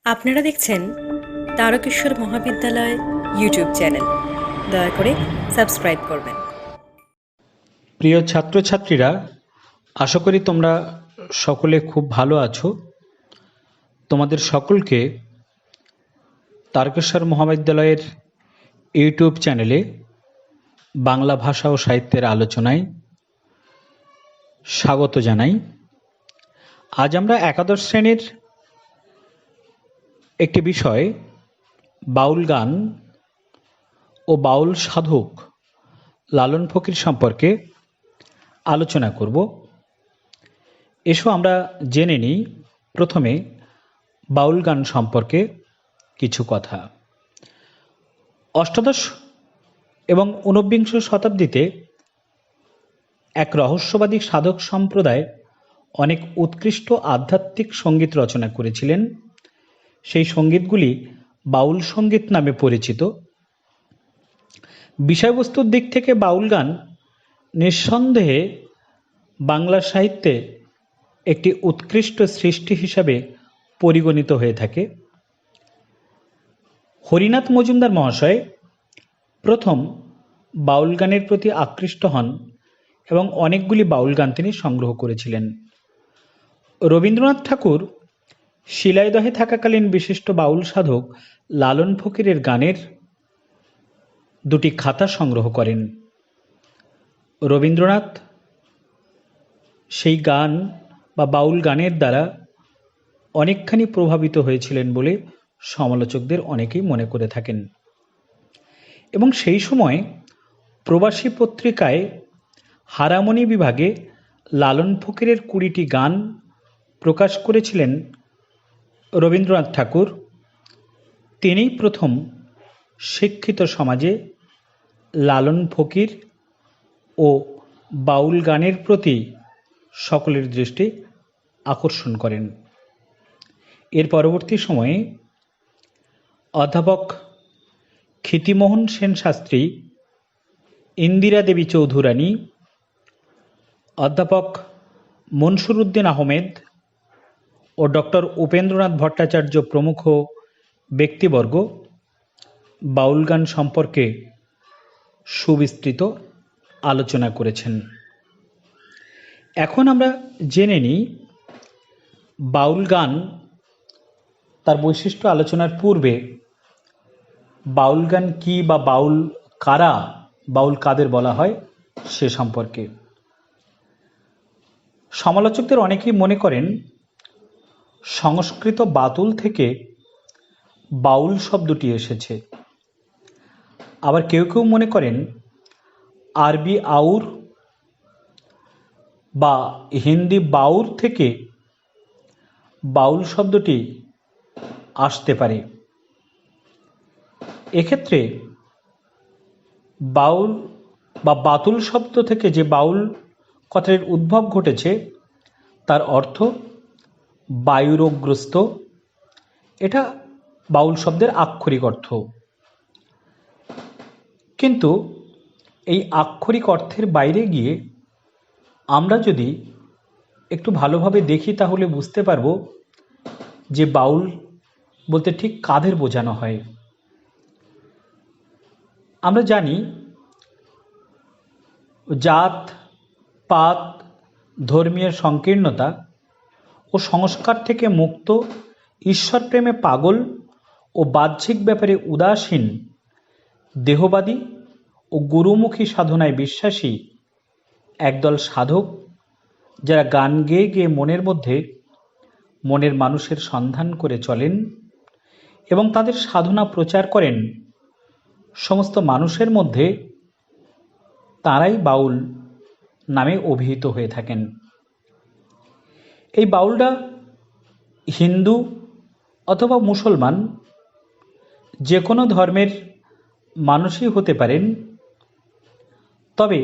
আপনারা দেখছেন তারকেশ্বর মহাবিদ্যালয় ইউটিউব চ্যানেল। দয়া করে সাবস্ক্রাইব করবেন। প্রিয় ছাত্রছাত্রীরা, আশা করি তোমরা সকলে খুব ভালো আছো। তোমাদের সকলকে তারকেশ্বর মহাবিদ্যালয়ের ইউটিউব চ্যানেলে বাংলা ভাষা ও সাহিত্যের আলোচনায় স্বাগত জানাই। আজ আমরা একাদশ শ্রেণীর একটি বিষয় বাউল গান ও বাউল সাধক লালন ফকির সম্পর্কে আলোচনা করব। এসো আমরা জেনে নিই প্রথমে বাউল গান সম্পর্কে কিছু কথা। অষ্টাদশ এবং ঊনবিংশ শতাব্দীতে এক রহস্যবাদী সাধক সম্প্রদায় অনেক উৎকৃষ্ট আধ্যাত্মিক সঙ্গীত রচনা করেছিলেন। সেই সঙ্গীতগুলি বাউল সঙ্গীত নামে পরিচিত। বিষয়বস্তুর দিক থেকে বাউল গান নিঃসন্দেহে বাংলা সাহিত্যে একটি উৎকৃষ্ট সৃষ্টি হিসাবে পরিগণিত হয়ে থাকে। হরিনাথ মজুমদার মহাশয় প্রথম বাউল গানের প্রতি আকৃষ্ট হন এবং অনেকগুলি বাউল গান তিনি সংগ্রহ করেছিলেন। রবীন্দ্রনাথ ঠাকুর শিলাইদহে থাকাকালীন বিশিষ্ট বাউল সাধক লালন ফকিরের গানের দুটি খাতা সংগ্রহ করেন। রবীন্দ্রনাথ সেই গান বা বাউল গানের দ্বারা অনেকখানি প্রভাবিত হয়েছিলেন বলে সমালোচকদের অনেকেই মনে করে থাকেন। এবং সেই সময় প্রবাসী পত্রিকায় হারামণি বিভাগে লালন ফকিরের 20টি গান প্রকাশ করেছিলেন রবীন্দ্রনাথ ঠাকুর। তিনিই প্রথম শিক্ষিত সমাজে লালন ফকির ও বাউল গানের প্রতি সকলের দৃষ্টি আকর্ষণ করেন। এর পরবর্তী সময়ে অধ্যাপক ক্ষিতিমোহন সেন শাস্ত্রী, ইন্দিরা দেবী চৌধুরানী, অধ্যাপক মনসুর উদ্দিন আহমেদ ও ডক্টর উপেন্দ্রনাথ ভট্টাচার্য প্রমুখ ব্যক্তিবর্গ বাউল গান সম্পর্কে সুবিস্তৃত আলোচনা করেছেন। এখন আমরা জেনে নিই বাউল গান তার বৈশিষ্ট্য আলোচনার পূর্বে বাউল গান কি বা বাউল কারা, বাউল কাদের বলা হয় সে সম্পর্কে। সমালোচকদের অনেকেই মনে করেন সংস্কৃত বাতুল থেকে বাউল শব্দটি এসেছে। আবার কেউ কেউ মনে করেন আরবি আউর বা হিন্দি বাউর থেকে বাউল শব্দটি আসতে পারে। এক্ষেত্রে বাউল বা বাতুল শব্দ থেকে যে বাউল কথাটির উদ্ভব ঘটেছে তার অর্থ বায়ুরোগগ্রস্ত। এটা বাউল শব্দের আক্ষরিক অর্থ। কিন্তু এই আক্ষরিক অর্থের বাইরে গিয়ে আমরা যদি একটু ভালোভাবে দেখি তাহলে বুঝতে পারব যে বাউল বলতে ঠিক কাদের বোঝানো হয়। আমরা জানি জাত পাত, ধর্মীয় সংকীর্ণতা ও সংস্কার থেকে মুক্ত, ঈশ্বর প্রেমে পাগল ও বাহ্যিক ব্যাপারে উদাসীন, দেহবাদী ও গুরুমুখী সাধনায় বিশ্বাসী একদল সাধক, যারা গান গেয়ে গেয়ে মনের মানুষের সন্ধান করে চলেন এবং তাদের সাধনা প্রচার করেন সমস্ত মানুষের মধ্যে, তারাই বাউল নামে অভিহিত হয়ে থাকেন। এই বাউলরা হিন্দু অথবা মুসলমান যে কোনো ধর্মের মানুষই হতে পারেন। তবে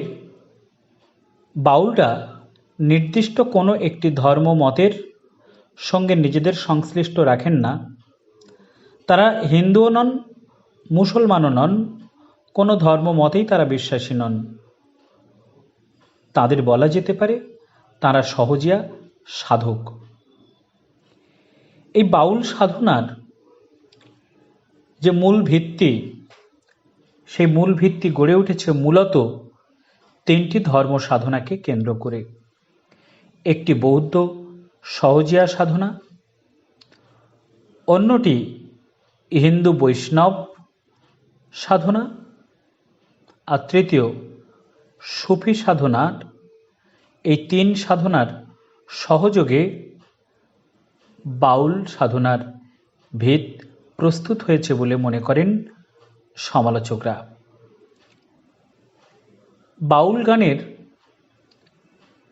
বাউলরা নির্দিষ্ট কোনো একটি ধর্ম মতের সঙ্গে নিজেদের সংশ্লিষ্ট রাখেন না। তারা হিন্দুও নন, মুসলমানও নন, কোনো ধর্ম মতেই তারা বিশ্বাসী নন। তাদের বলা যেতে পারে তারা সহজিয়া সাধক। এই বাউল সাধনার যে মূল ভিত্তি, সেই মূল ভিত্তি গড়ে উঠেছে মূলত তিনটি ধর্ম সাধনাকে কেন্দ্র করে। একটি বৌদ্ধ সহজিয়া সাধনা, অন্যটি হিন্দু বৈষ্ণব সাধনা, আর তৃতীয় সুফি সাধনার। এই তিন সাধনার সহযোগে বাউল সাধনার ভিত প্রস্তুত হয়েছে বলে মনে করেন সমালোচকরা। বাউল গানের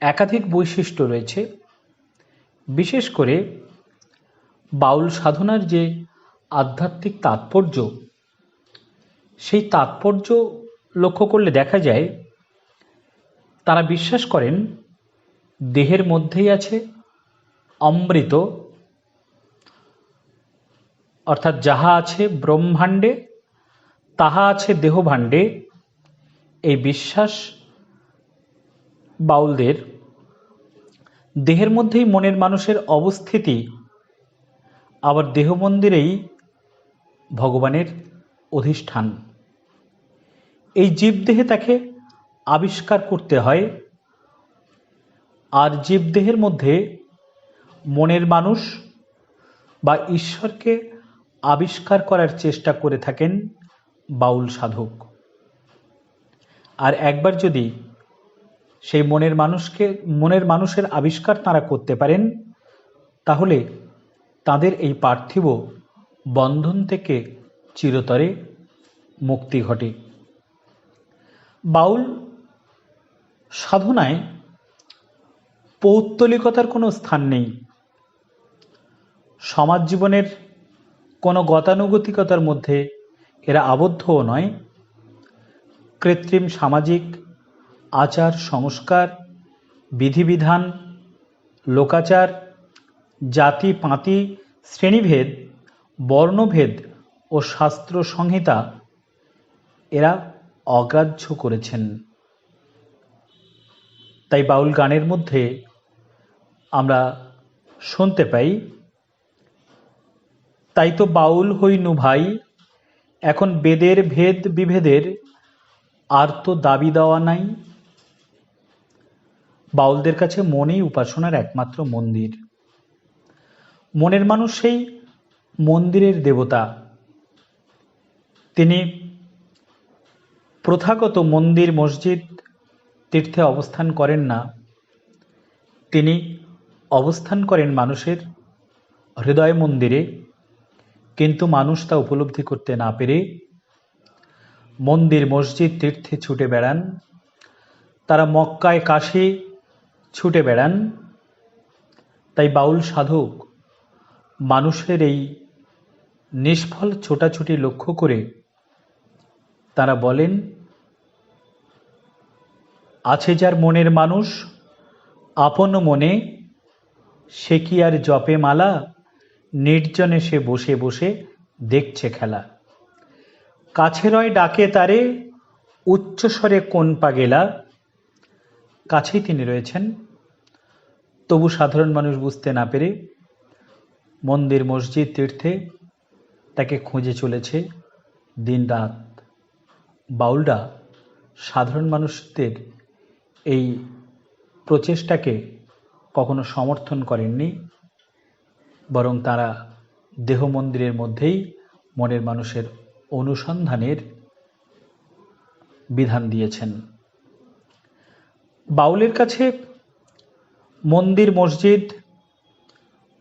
একাধিক বৈশিষ্ট্য রয়েছে। বিশেষ করে বাউল সাধনার যে আধ্যাত্মিক তাৎপর্য, সেই তাৎপর্য লক্ষ্য করলে দেখা যায় তারা বিশ্বাস করেন দেহের মধ্যেই আছে অমৃত, অর্থাৎ যাহা আছে ব্রহ্মাণ্ডে তাহা আছে দেহভাণ্ডে। এই বিশ্বাস বাউলদের। দেহের মধ্যেই মনের মানুষের অবস্থিতি, আবার দেহ মন্দিরেই ভগবানের অধিষ্ঠান। এই জীবদেহে তাকে আবিষ্কার করতে হয়, আর জীবদেহের মধ্যে মনের মানুষ বা ঈশ্বরকে আবিষ্কার করার চেষ্টা করে থাকেন বাউল সাধক। আর একবার যদি সেই মনের মানুষের আবিষ্কার তারা করতে পারেন, তাহলে তাদের এই পার্থিব বন্ধন থেকে চিরতরে মুক্তি ঘটে। বাউল সাধনায় পৌত্তলিকতার কোনো স্থান নেই। সমাজ জীবনের কোনো গতানুগতিকতার মধ্যে এরা আবদ্ধও নয়। কৃত্রিম সামাজিক আচার সংস্কার, বিধিবিধান, লোকাচার, জাতি পাতি, শ্রেণীভেদ, বর্ণভেদ ও শাস্ত্র সংহিতা এরা অগ্রাহ্য করেছেন। তাই বাউল গানের মধ্যে আমরা শুনতে পাই, তাই তো বাউল হইনু ভাই, এখন বেদের ভেদ বিভেদের আর তো দাবি দেওয়া নাই। বাউলদের কাছে মনেই উপাসনার একমাত্র মন্দির। মনের মানুষ সেই মন্দিরের দেবতা। তিনি প্রথাগত মন্দির মসজিদ তীর্থে অবস্থান করেন না, তিনি অবস্থান করেন মানুষের হৃদয় মন্দিরে। কিন্তু মানুষ তা উপলব্ধি করতে না পেরে মন্দির মসজিদ তীর্থে ছুটে বেড়ান, তারা মক্কায় কাশী ছুটে বেড়ান। তাই বাউল সাধক মানুষের এই নিষ্ফল ছোটাছুটি লক্ষ্য করে তারা বলেন, আছে যার মনের মানুষ আপন মনে, সে কি আর জপে মালা, নির্জনে সে বসে বসে দেখছে খেলা। কাছে রয় ডাকে তারে, উচ্চস্বরে কোন পা গেলা। কাছেই তিনি রয়েছেন, তবু সাধারণ মানুষ বুঝতে না পেরে মন্দির মসজিদ তীর্থে তাকে খুঁজে চলেছে দিন রাত। বাউলরা সাধারণ মানুষদের এই প্রচেষ্টাকে কখনো সমর্থন করেননি, বরং তারা দেহ মন্দিরের মধ্যেই মনের মানুষের অনুসন্ধানের বিধান দিয়েছেন। বাউলের কাছে মন্দির মসজিদ,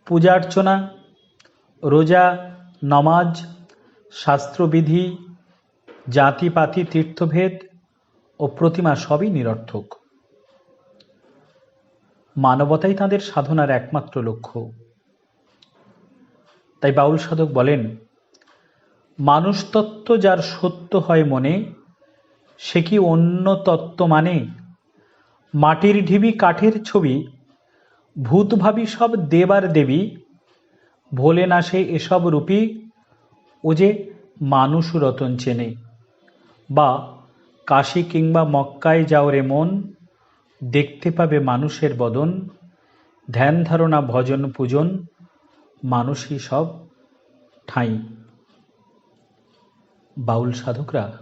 পূজা অর্চনা, রোজা, নমাজ, শাস্ত্রবিধি, জাতিপাতি, তীর্থভেদ ও প্রতিমা সবই নিরর্থক। মানবতাই তাদের সাধনার একমাত্র লক্ষ্য। তাই বাউল সাধক বলেন, মানুষ তত্ত্ব যার সত্য হয় মনে, সে কি অন্য তত্ত্ব মানে। মাটির ঢিবি কাঠের ছবি, ভূত ভাবি সব দেবার দেবী, ভোলে না সে এসব রূপী, ও যে মানুষ রতন চেনে। বা কাশী কিংবা মক্কায় যাও রে মন, দেখতে পাবে মানুষের বদন, ধ্যান ধারণা ভজন পূজন, মানুষই সব ঠাঁই। বাউল সাধকরা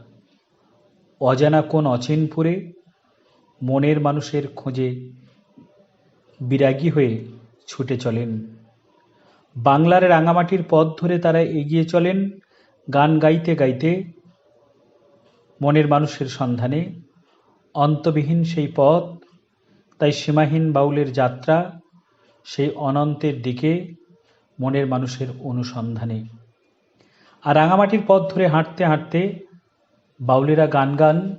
অজানা কোন অচিনপুরে মনের মানুষের খোঁজে বিরাগী হয়ে ছুটে চলেন। বাংলার রাঙামাটির পথ ধরে তারা এগিয়ে চলেন গান গাইতে গাইতে মনের মানুষের সন্ধানে। অন্তবিহীন সেই পথ, তাই সীমাহীন বাউলের যাত্রা সেই অনন্তের দিকে মনের মানুষের অনুসন্ধানে। আর রাঙামাটির পথ ধরে হাঁটতে হাঁটতে বাউলেরা গান গান,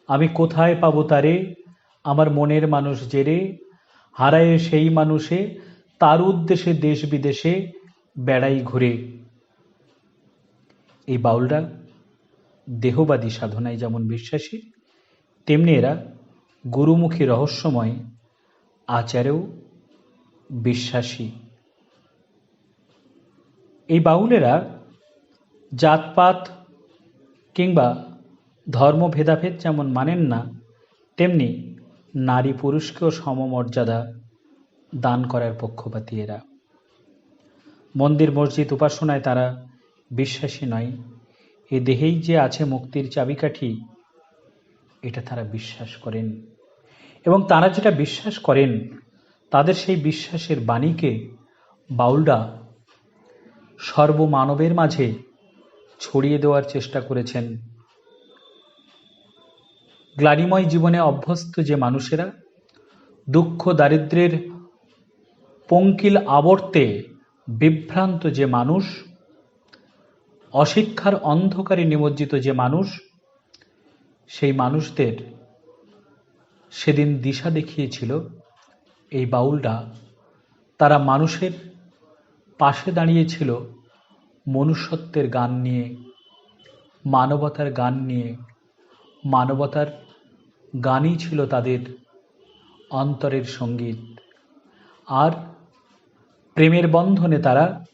আমি কোথায় পাবো তারে, আমার মনের মানুষ জেরে, হারায় সেই মানুষে, তার উদ্দেশ্যে দেশ বিদেশে বেড়াই ঘুরে। এই বাউলরা দেহবাদী সাধনায় যেমন বিশ্বাসী, তেমনি এরা গুরুমুখী রহস্যময় আচারেও বিশ্বাসী। এই বাউলেরা জাতপাত কিংবা ধর্ম ভেদাভেদ যেমন মানেন না, তেমনি নারী পুরুষকেও সমমর্যাদা দান করার পক্ষপাতী এরা। মন্দির মসজিদ উপাসনায় তারা বিশ্বাসী নয়। এ দেহেই যে আছে মুক্তির চাবিকাঠি, এটা তারা বিশ্বাস করেন। এবং তারা যেটা বিশ্বাস করেন, তাদের সেই বিশ্বাসের বাণীকে বাউলরা সর্বমানবের মাঝে ছড়িয়ে দেওয়ার চেষ্টা করেছেন। গ্লানিময় জীবনে অভ্যস্ত যে মানুষেরা, দুঃখ দারিদ্র্যের পঙ্কিল আবর্তে বিভ্রান্ত যে মানুষ, অশিক্ষার অন্ধকারে নিমজ্জিত যে মানুষ, সেই মানুষদের সেদিন দিশা দেখিয়েছিল এই বাউলরা। তারা মানুষের পাশে দাঁড়িয়েছিল মনুষ্যত্বের গান নিয়ে, মানবতার গান নিয়ে। মানবতার গানই ছিল তাদের অন্তরের সঙ্গীত। আর প্রেমের বন্ধনে তারা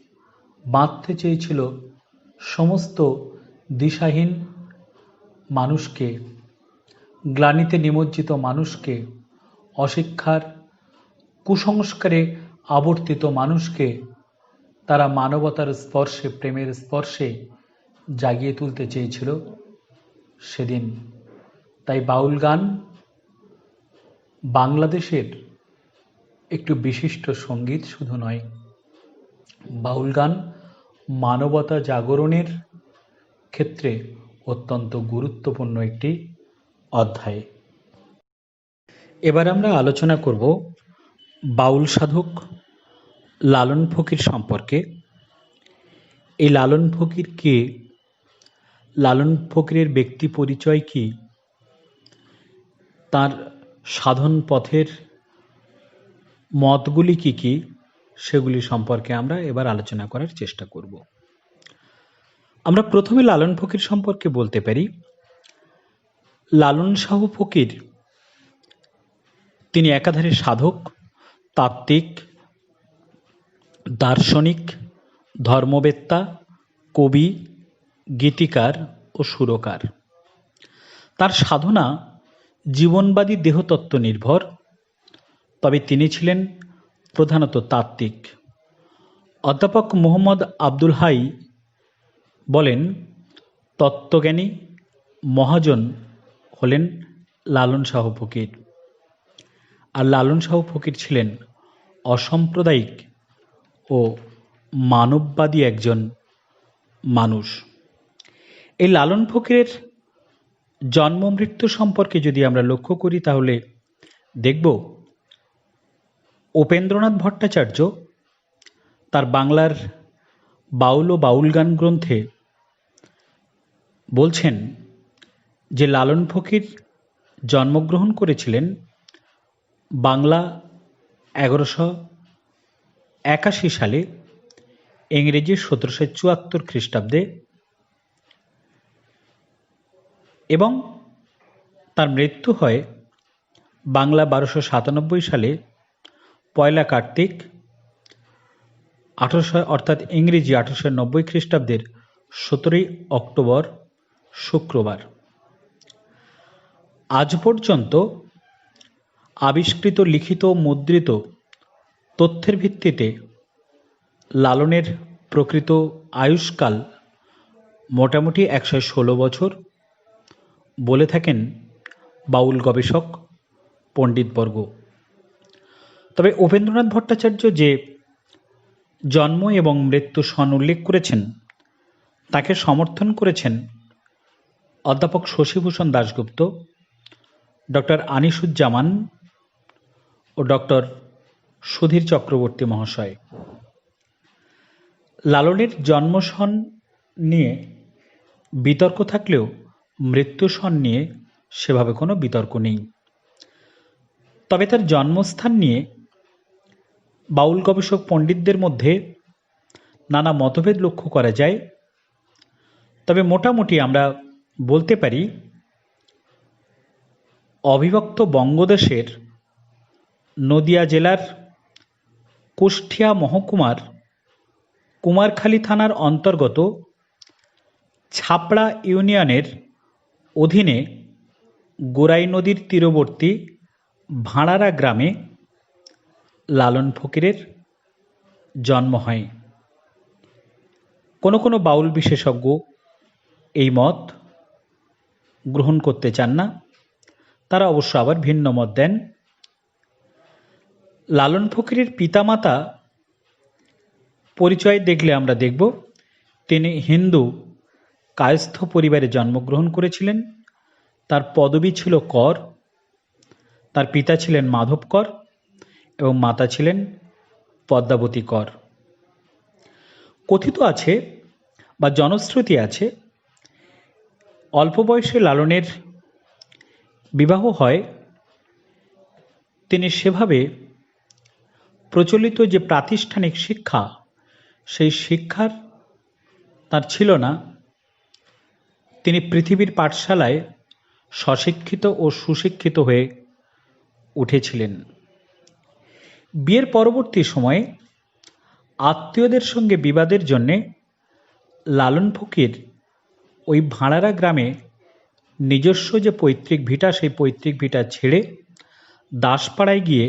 বাঁধতে চেয়েছিল সমস্ত দিশাহীন মানুষকে, গ্লানিতে নিমজ্জিত মানুষকে, অশিক্ষার কুসংস্কারে আবর্তিত মানুষকে তারা মানবতার স্পর্শে, প্রেমের স্পর্শে জাগিয়ে তুলতে চেয়েছিল সেদিন। তাই বাউল গান বাংলাদেশের একটু বিশিষ্ট সঙ্গীত শুধু নয়, বাউল গান মানবতা জাগরণের ক্ষেত্রে অত্যন্ত গুরুত্বপূর্ণ একটি অধ্যায়। এবার আমরা আলোচনা করব বাউল সাধক লালন ফকির সম্পর্কে। এই লালন ফকির কে, লালন ফকিরের ব্যক্তি পরিচয় কি, তার সাধন পথের মতগুলি কি কি, সেগুলি সম্পর্কে আমরা এবার আলোচনা করার চেষ্টা করব। আমরা প্রথমে লালন ফকির সম্পর্কে বলতে পারি। লালন শাহ ফকির তিনি একাধারে সাধক, তাত্ত্বিক, দার্শনিক, ধর্মবেত্তা, কবি, গীতিকার ও সুরকার। তার সাধনা জীবনবাদী দেহতত্ত্ব নির্ভর, তবে তিনি ছিলেন প্রধানত তাত্ত্বিক। অধ্যাপক মোহাম্মদ আব্দুল হাই বলেন, তত্ত্বজ্ঞানী মহাজন হলেন লালন শাহ ফকির। আর লালন শাহ ফকির ছিলেন অসাম্প্রদায়িক ও মানববাদী একজন মানুষ। এই লালন ফকিরের জন্ম মৃত্যু সম্পর্কে যদি আমরা লক্ষ্য করি, তাহলে দেখব উপেন্দ্রনাথ ভট্টাচার্য তার বাংলার বাউল ও বাউল গান গ্রন্থে বলছেন যে লালন ফকির জন্মগ্রহণ করেছিলেন বাংলা 1181 সালে, ইংরেজি 1774 খ্রিস্টাব্দে, এবং তার মৃত্যু হয় বাংলা 1297 সালে পয়লা কার্তিক 1800 অর্থাৎ ইংরেজি 1890 খ্রিস্টাব্দের 17 অক্টোবর শুক্রবার। আজ পর্যন্ত আবিষ্কৃত লিখিত মুদ্রিত তথ্যের ভিত্তিতে লালনের প্রকৃত আয়ুষ্কাল মোটামুটি 116 বছর বলে থাকেন বাউল গবেষক পণ্ডিতবর্গ। তবে উপেন্দ্রনাথ ভট্টাচার্য যে জন্ম এবং মৃত্যু সন উল্লেখ করেছেন তাকে সমর্থন করেছেন অধ্যাপক শশীভূষণ দাশগুপ্ত, ডক্টর আনিসুজ্জামান ও ডক্টর সুধীর চক্রবর্তী মহাশয়। লালনের জন্ম সন নিয়ে বিতর্ক থাকলেও মৃত্যু সন নিয়ে সেভাবে কোনো বিতর্ক নেই। তবে তার জন্মস্থান নিয়ে বাউল গবেষক পণ্ডিতদের মধ্যে নানা মতভেদ লক্ষ্য করা যায়। তবে মোটামুটি আমরা বলতে পারি অবিভক্ত বঙ্গদেশের নদিয়া জেলার কুষ্টিয়া মহকুমার কুমারখালী থানার অন্তর্গত ছাপড়া ইউনিয়নের অধীনে গোরাই নদীর তীরবর্তী ভাঁড়ারা গ্রামে লালন ফকিরের জন্ম হয়। কোনো কোনো বাউল বিশেষজ্ঞ এই মত গ্রহণ করতে চান না, তারা অবশ্য আবার ভিন্ন মত দেন। লালন ফকিরের পিতামাতা পরিচয় দেখলে আমরা দেখব তিনি হিন্দু কায়স্থ পরিবারে জন্মগ্রহণ করেছিলেন। তার পদবী ছিল কর। তার পিতা ছিলেন মাধব কর এবং মাতা ছিলেন পদ্মাবতী কর। কথিত আছে বা জনশ্রুতি আছে, অল্প বয়সে লালনের বিবাহ হয়। তিনি সেভাবে প্রচলিত যে প্রাতিষ্ঠানিক শিক্ষা, সেই শিক্ষার তার ছিল না। তিনি পৃথিবীর পাঠশালায় স্বশিক্ষিত ও সুশিক্ষিত হয়ে উঠেছিলেন। বিয়ের পরবর্তী সময়ে আত্মীয়দের সঙ্গে বিবাদের জন্যে লালন ফকির ওই ভাঁড়ারা গ্রামে নিজস্ব যে পৈতৃক ভিটা, সেই পৈতৃক ভিটা ছেড়ে দাসপাড়ায় গিয়ে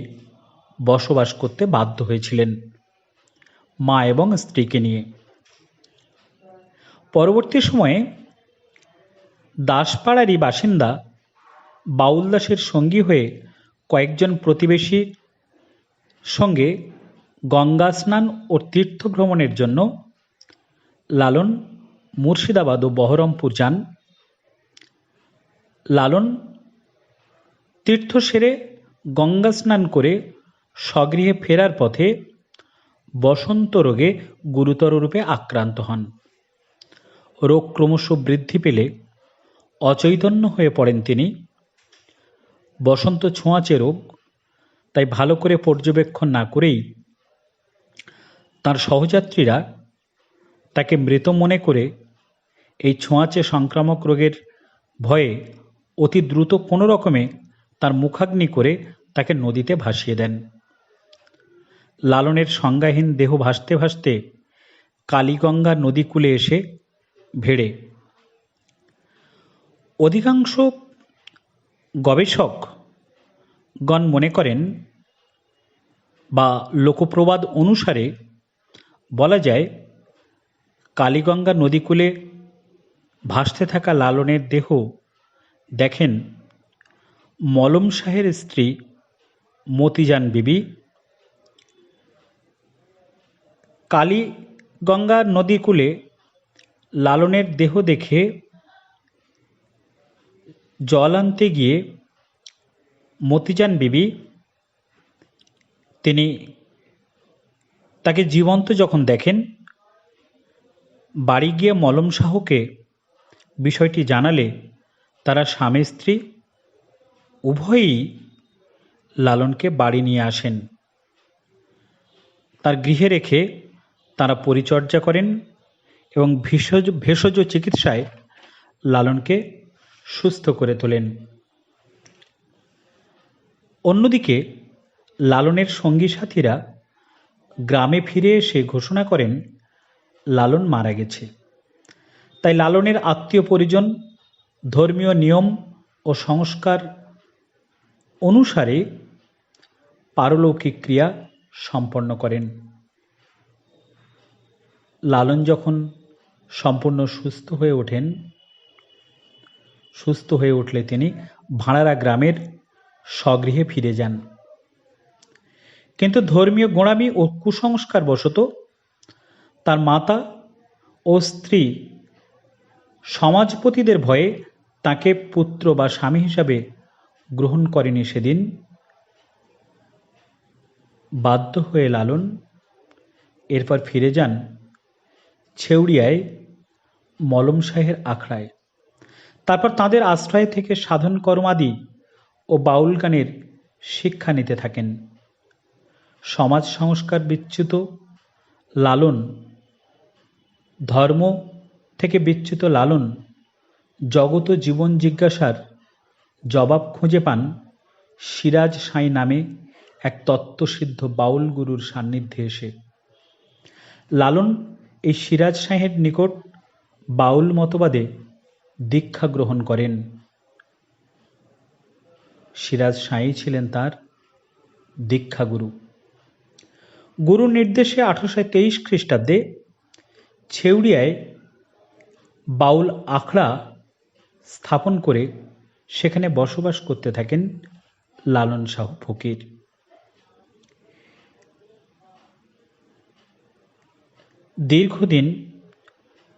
বসবাস করতে বাধ্য হয়েছিলেন মা এবং স্ত্রীকে নিয়ে। পরবর্তী সময়ে দাসপাড়ারই বাসিন্দা বাউল দাসের সঙ্গী হয়ে কয়েকজন প্রতিবেশীর সঙ্গে গঙ্গা স্নান ও তীর্থ ভ্রমণের জন্য লালন মুর্শিদাবাদ ও বহরমপুর যান। লালন তীর্থ সেরে গঙ্গা স্নান করে স্বগৃহে ফেরার পথে বসন্ত রোগে গুরুতর রূপে আক্রান্ত হন। রোগ ক্রমশ বৃদ্ধি পেলে অচৈতন্য হয়ে পড়েন তিনি। বসন্ত ছোঁয়াচে রোগ, তাই ভালো করে পর্যবেক্ষণ না করেই তার সহযাত্রীরা তাকে মৃত মনে করে এই ছোঁয়াচে সংক্রামক রোগের ভয়ে অতি দ্রুত কোনো রকমে তার মুখাগ্নি করে তাকে নদীতে ভাসিয়ে দেন। লালনের সংজ্ঞাহীন দেহ ভাসতে ভাসতে কালীগঙ্গা নদীকূলে এসে ভেড়ে। অধিকাংশ গবেষকগণ মনে করেন বা লোকপ্রবাদ অনুসারে বলা যায়, কালীগঙ্গা নদীকূলে ভাসতে থাকা লালনের দেহ দেখেন মলম শাহের স্ত্রী মতিজান বিবি। কালীগঙ্গা নদীকূলে লালনের দেহ দেখে জল আনতে গিয়ে মতিজান বিবি তিনি তাকে জীবন্ত যখন দেখেন, বাড়ি গিয়ে মলম শাহকে বিষয়টি জানালে তারা স্বামী স্ত্রী উভয়ই লালনকে বাড়ি নিয়ে আসেন। তার গৃহে রেখে তারা পরিচর্যা করেন এবং ভেষজ চিকিৎসায় লালনকে সুস্থ করে তোলেন। অন্যদিকে লালনের সঙ্গী সাথীরা গ্রামে ফিরে এসে ঘোষণা করেন লালন মারা গেছে। তাই লালনের আত্মীয় পরিজন ধর্মীয় নিয়ম ও সংস্কার অনুসারে পারলৌকিক ক্রিয়া সম্পন্ন করেন। লালন যখন সম্পূর্ণ সুস্থ হয়ে ওঠেন। সুস্থ হয়ে উঠলে তিনি ভাঁড়ারা গ্রামের স্বগৃহে ফিরে যান। কিন্তু ধর্মীয় গোঁড়ামি ও কুসংস্কার বশত তার মাতা ও স্ত্রী সমাজপতিদের ভয়ে তাকে পুত্র বা স্বামী হিসাবে গ্রহণ করেনি। সেদিন বাধ্য হয়ে লালন এরপর ফিরে যান ছেউড়িয়ায় মলম শাহের আখড়ায়। তারপর তাদের আশ্রয় থেকে সাধন কর্মাদি ও বাউল গানের শিক্ষা নিতে থাকেন। সমাজ সংস্কার বিচ্যুত লালন ধর্ম থেকে বিচ্যুত লালন জগত জীবন জিজ্ঞাসার জবাব খুঁজে পান সিরাজ সাঁই নামে এক তত্ত্বসিদ্ধ বাউল গুরুর সান্নিধ্যে এসে। লালন এই সিরাজ সাঁইয়ের নিকট বাউল মতবাদে দীক্ষা গ্রহণ করেন। সিরাজ সাঁই ছিলেন তার দীক্ষাগুরু। গুরুর নির্দেশে 1823 খ্রিস্টাব্দে ছেউড়িয়ায় বাউল আখড়া স্থাপন করে সেখানে বসবাস করতে থাকেন লালন শাহ ফকির। দীর্ঘদিন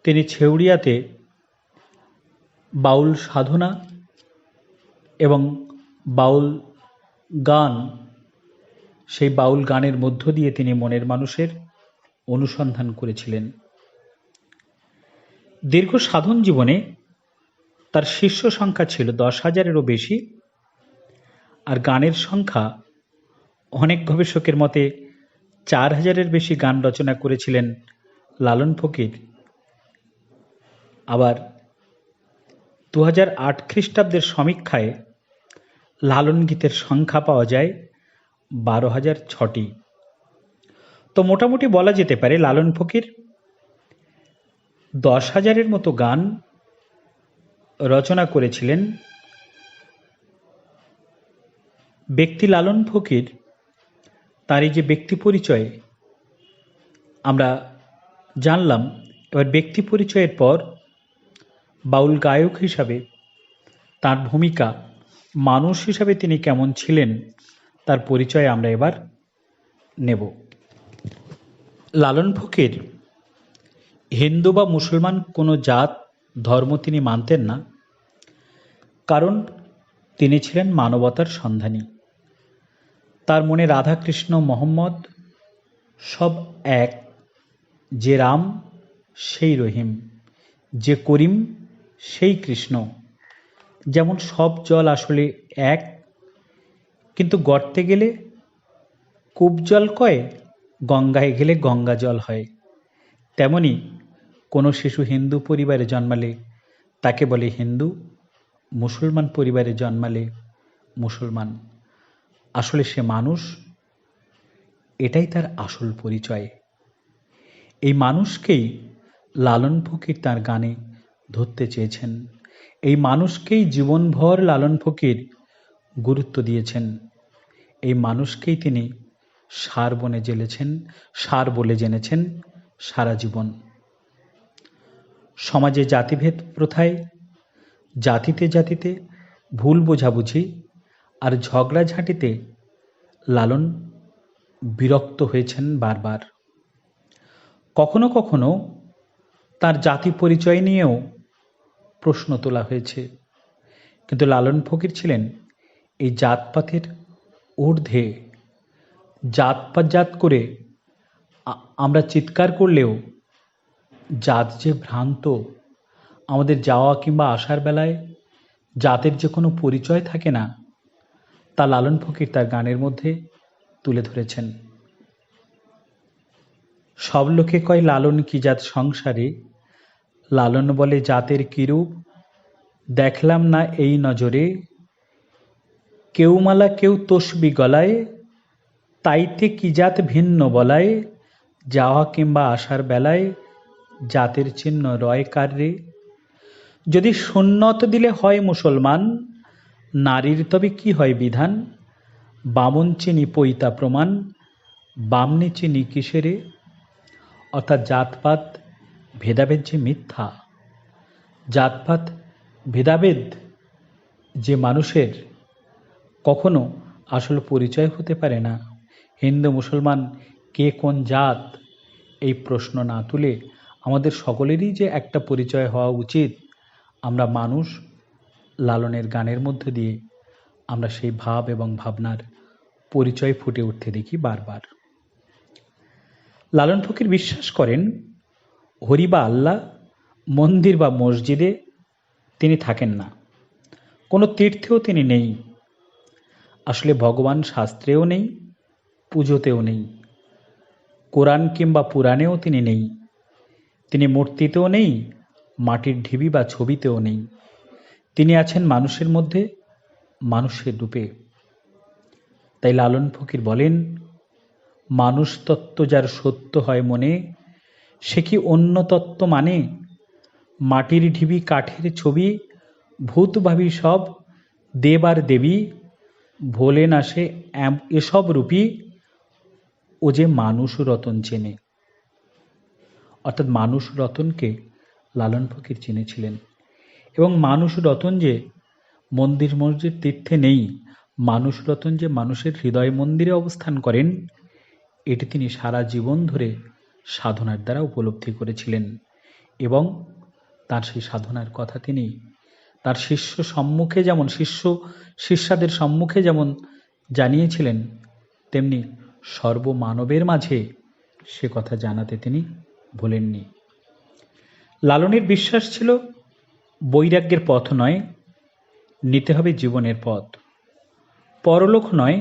তিনি ছেউড়িয়াতে বাউল সাধনা এবং বাউল গান, সেই বাউল গানের মধ্য দিয়ে তিনি মনের মানুষের অনুসন্ধান করেছিলেন। দীর্ঘ সাধন জীবনে তার শিষ্য সংখ্যা ছিল 10,000-এরও বেশি, আর গানের সংখ্যা অনেক গবেষকের মতে 4,000-এর বেশি গান রচনা করেছিলেন লালন ফকির। আবার 2008 খ্রিস্টাব্দের সমীক্ষায় লালন গীতের সংখ্যা পাওয়া যায় 12,006টি। তো মোটামুটি বলা যেতে পারে লালন ফকির 10,000-এর মতো গান রচনা করেছিলেন। ব্যক্তি লালন ফকির, তার এই যে ব্যক্তি পরিচয় আমরা জানলাম, এবার ব্যক্তি পরিচয়ের পর বাউল গায়ক হিসাবে তার ভূমিকা, মানুষ হিসাবে তিনি কেমন ছিলেন তার পরিচয় আমরা এবার নেব। লালন ফকির হিন্দু বা মুসলমান কোনো জাত ধর্ম তিনি মানতেন না, কারণ তিনি ছিলেন মানবতার সন্ধানী। তার মনে রাধা কৃষ্ণ মোহাম্মদ সব এক, যে রাম সেই রহিম, যে করিম সেই কৃষ্ণ। যেমন সব জল আসলে এক, কিন্তু গর্তে গেলে কূপ জল কয়, গঙ্গায় গেলে গঙ্গা জল হয়। তেমনি কোনো শিশু হিন্দু পরিবারে জন্মালে তাকে বলে হিন্দু, মুসলমান পরিবারে জন্মালে মুসলমান। আসলে সে মানুষ, এটাই তার আসল পরিচয়। এই মানুষকেই লালন ফকির তার গানে ধরতে চেয়েছেন। এই মানুষকেই জীবনভর লালন ফকির গুরুত্ব দিয়েছেন। এই মানুষকেই তিনি সার বলে জেনেছেন সারা জীবন। সমাজে জাতিভেদ প্রথায়, জাতিতে জাতিতে ভুল বোঝাবুঝি আর ঝগড়াঝাঁটিতে লালন বিরক্ত হয়েছেন বারবার। কখনো কখনো তার জাতি পরিচয় নিয়েও প্রশ্ন তোলা হয়েছে, কিন্তু লালন ফকির ছিলেন এই জাতপাতের ঊর্ধ্বে। জাত করে আমরা চিৎকার করলেও জাত যে ভ্রান্ত, আমাদের যাওয়া কিংবা আসার বেলায় জাতের যে কোনো পরিচয় থাকে না, তা লালন ফকির তার গানের মধ্যে তুলে ধরেছেন। সব লোকে কয় লালন কি জাত সংসারে, লালন বলে জাতের কিরূপ, দেখলাম না এই নজরে, কেউ মালা কেউ তসবি গলায়, তাইতে কি জাত ভিন্ন বলায়, যাওয়া কিংবা আসার বেলায় জাতের চিহ্ন রয় কার রে। যদি সুন্নত দিলে হয় মুসলমান, নারীর তবে কি হয় বিধান, বামন চিনি পৈতা প্রমাণ, বামনি চিনি কিসেরে। অর্থাৎ জাতপাত ভেদাভেদ যে মিথ্যা, জাতপাত ভেদাভেদ যে মানুষের কখনো আসল পরিচয় হতে পারে না, হিন্দু মুসলমান কে কোন জাত এই প্রশ্ন না তুলে আমাদের সকলেরই যে একটা পরিচয় হওয়া উচিত, আমরা মানুষ। লালনের গানের মধ্যে দিয়ে আমরা সেই ভাব এবং ভাবনার পরিচয় ফুটে উঠতে দেখি বারবার। লালন ফকির বিশ্বাস করেন হরি বা আল্লাহ মন্দির বা মসজিদে তিনি থাকেন না, কোনো তীর্থেও তিনি নেই। আসলে ভগবান শাস্ত্রেও নেই, পুজোতেও নেই, কোরআন কিংবা পুরাণেও তিনি নেই। তিনি মূর্তিতেও নেই, মাটির ঢিবি বা ছবিতেও নেই। তিনি আছেন মানুষের মধ্যে, মানুষের রূপে। তাই লালন ফকির বলেন, মানুষ তত্ত্ব যার সত্য হয় মনে, সে কি অন্য তত্ত্ব মানে? মাটির ঢিবি কাঠের ছবি, ভূত ভাবি সব দেব আর দেবী, ভোলে না সে এসব রূপী, ও যে মানুষ রতন চেনে। অর্থাৎ মানুষ রতনকে লালন ফকির চিনেছিলেন, এবং মানুষ রতন যে মন্দির মসজিদ তীর্থে নেই, মানুষ রতন যে মানুষের হৃদয় মন্দিরে অবস্থান করেন, এটি তিনি সারা জীবন ধরে সাধনার দ্বারা উপলব্ধি করেছিলেন। এবং তার সেই সাধনার কথা তিনি তার শিষ্যাদের সম্মুখে যেমন জানিয়েছিলেন, তেমনি সর্বমানবের মাঝে সে কথা জানাতে তিনি ভোলেননি। লালনের বিশ্বাস ছিল বৈরাগ্যের পথ নয়, নিতে হবে জীবনের পথ। পরলোক নয়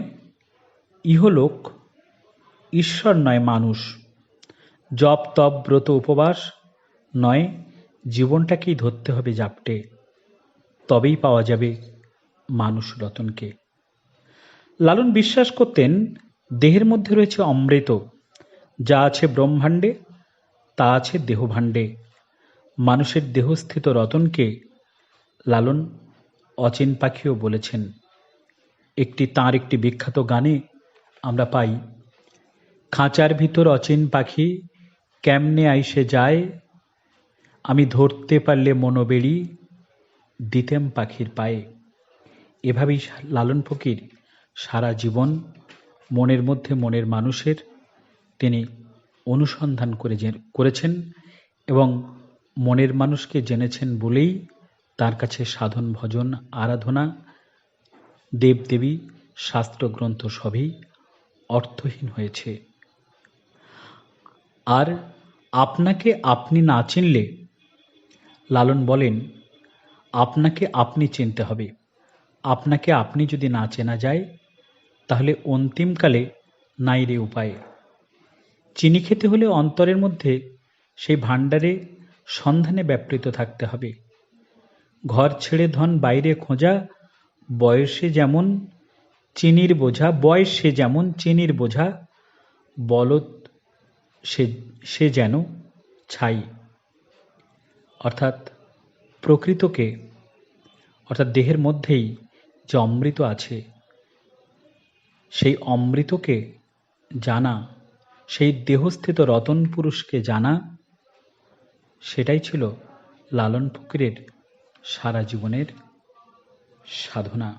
ইহলোক, ঈশ্বর নয় মানুষ। জপ তপ ব্রত উপবাস নয়, জীবনটাকেই ধরতে হবে জাপটে, তবেই পাওয়া যাবে মানুষ রতনকে। লালন বিশ্বাস করতেন দেহের মধ্যে রয়েছে অমৃত, যা আছে ব্রহ্মাণ্ডে তা আছে দেহভাণ্ডে। মানুষের দেহস্থিত রতনকে লালন অচিন পাখিও বলেছেন। তাঁর একটি বিখ্যাত গানে আমরা পাই, খাঁচার ভিতর অচিন পাখি কেমনে আইসে যায়, আমি ধরতে পারলে মনোবেড়ি দিতেম পাখির পায়ে। এভাবেই লালন ফকির সারা জীবন মনের মধ্যে মনের মানুষের তিনি অনুসন্ধান করেছেন, এবং মনের মানুষকে জেনেছেন বলেই তার কাছে সাধন ভজন আরাধনা দেবদেবী শাস্ত্রগ্রন্থ সবই অর্থহীন হয়েছে। আর আপনাকে আপনি না চিনলে, লালন বলেন, আপনাকে আপনি চিনতে হবে। আপনাকে আপনি যদি না চেনা যায়, তাহলে অন্তিমকালে নাই রে উপায়। চিনি খেতে হলে অন্তরের মধ্যে সেই ভাণ্ডারে সন্ধানে ব্যাপৃত থাকতে হবে। ঘর ছেড়ে ধন বাইরে খোঁজা, বয়সে যেমন চিনির বোঝা, বলদ সে যেন ছাই। অর্থাৎ প্রকৃতকে, অর্থাৎ দেহের মধ্যেই যে অমৃত আছে, সেই অমৃতকে জানা, সেই দেহস্থিত রতন পুরুষকে জানা, সেটাই ছিল লালন ফকিরের সারা জীবনের সাধনা।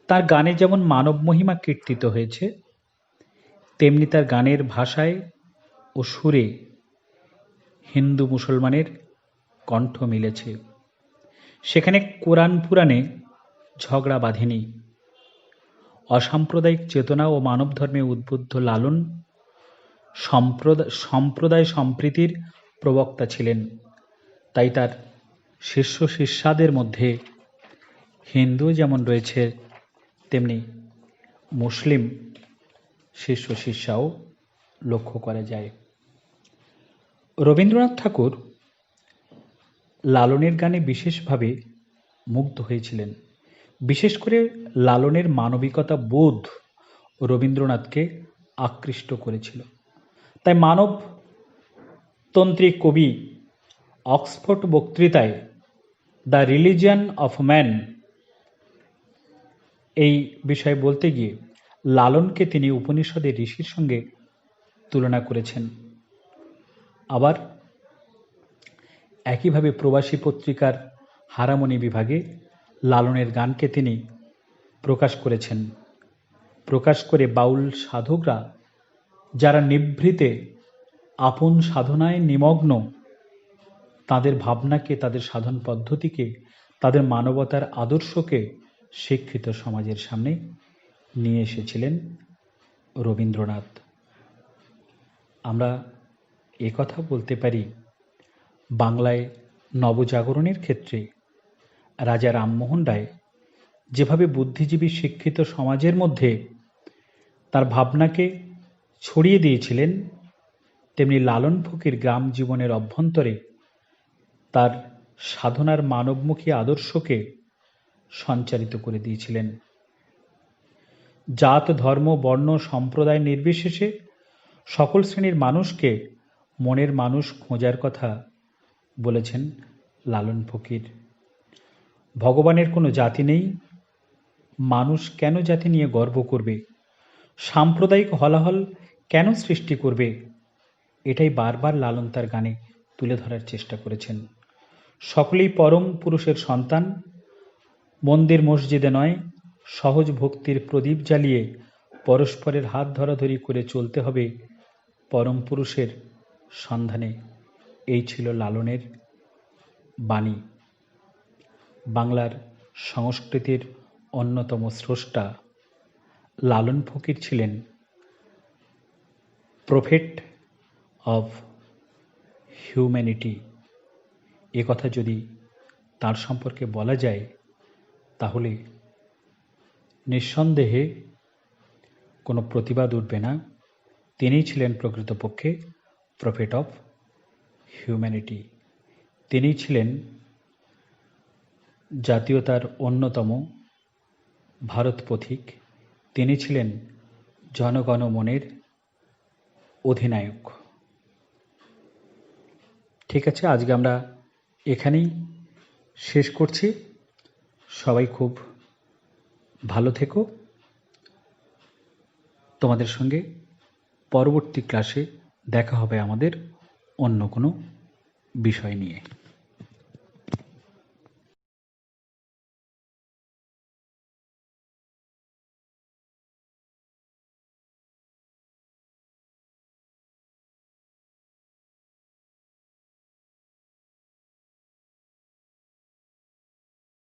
তার গানে যেমন মানব মহিমা কীর্তিত হয়েছে, তেমনি তার গানের ভাষায় ও সুরে হিন্দু মুসলমানের কণ্ঠ মিলেছে। সেখানে কোরআন পুরাণে ঝগড়া বাঁধেনি। অসাম্প্রদায়িক চেতনা ও মানব ধর্মে উদ্বুদ্ধ লালন সম্প্রদায় সম্প্রীতির প্রবক্তা ছিলেন। তাই তার শিষ্যাদের মধ্যে হিন্দু যেমন রয়েছে, তেমনি মুসলিম শিষ্যাও লক্ষ্য করা যায়। রবীন্দ্রনাথ ঠাকুর লালনের গানে বিশেষভাবে মুগ্ধ হয়েছিলেন। বিশেষ করে লালনের মানবিকতা বোধ রবীন্দ্রনাথকে আকৃষ্ট করেছিল। তাই মানবতন্ত্রী কবি অক্সফোর্ড বক্তৃতায় দ্য রিলিজিয়ন অফ ম্যান এই বিষয়ে বলতে গিয়ে লালনকে তিনি উপনিষদের ঋষির সঙ্গে তুলনা করেছেন। আবার একইভাবে প্রবাসী পত্রিকার হারামণি বিভাগে লালনের গানকে তিনি প্রকাশ করেছেন। প্রকাশ করে বাউল সাধকরা যারা নিভৃতে আপন সাধনায় নিমগ্ন, তাদের ভাবনাকে, তাদের সাধন পদ্ধতিকে, তাদের মানবতার আদর্শকে শিক্ষিত সমাজের সামনে নিয়ে এসেছিলেন রবীন্দ্রনাথ। আমরা একথা বলতে পারি, বাংলায় নবজাগরণের ক্ষেত্রে রাজা রামমোহন রায় যেভাবে বুদ্ধিজীবী শিক্ষিত সমাজের মধ্যে তার ভাবনাকে ছড়িয়ে দিয়েছিলেন, তেমনি লালন ফকির গ্রাম জীবনের অভ্যন্তরে তার সাধনার মানবমুখী আদর্শকে সঞ্চারিত করে দিয়েছিলেন। জাত, ধর্ম, বর্ণ, সম্প্রদায় নির্বিশেষে সকল শ্রেণীর মানুষকে মনের মানুষ খোঁজার কথা বলেছেন লালন ফকির। ভগবানের কোনো জাতি নেই, মানুষ কেন জাতি নিয়ে গর্ব করবে, সাম্প্রদায়িক হলাহল কেন সৃষ্টি করবে, এটাই বারবার লালন তার গানে তুলে ধরার চেষ্টা করেছেন। সকলেই পরম পুরুষের সন্তান, মন্দির মসজিদে নয়, সহজ ভক্তির প্রদীপ জ্বালিয়ে পরস্পরের হাত ধরাধরি করে চলতে হবে পরম পুরুষের সন্ধানে। এই ছিল লালনের বাণী। বাংলার সংস্কৃতির অন্যতম স্রষ্টা লালন ফকির ছিলেন প্রফেট অফ হিউম্যানিটি। এ কথা যদি তার সম্পর্কে বলা যায়, তাহলে নিঃসন্দেহে কোনো প্রতিবাদ উঠবে না। তিনিই ছিলেন প্রকৃতপক্ষে প্রফেট অফ হিউম্যানিটি। তিনিই ছিলেন জাতীয়তার অন্যতম ভারত পথিক। তিনি ছিলেন জনগণমনের অধিনায়ক। ঠিক আছে, আজকে আমরা এখানেই শেষ করছি। সবাই খুব ভালো থেকো। তোমাদের সঙ্গে পরবর্তী ক্লাসে দেখা হবে আমাদের অন্য কোনো বিষয় নিয়ে।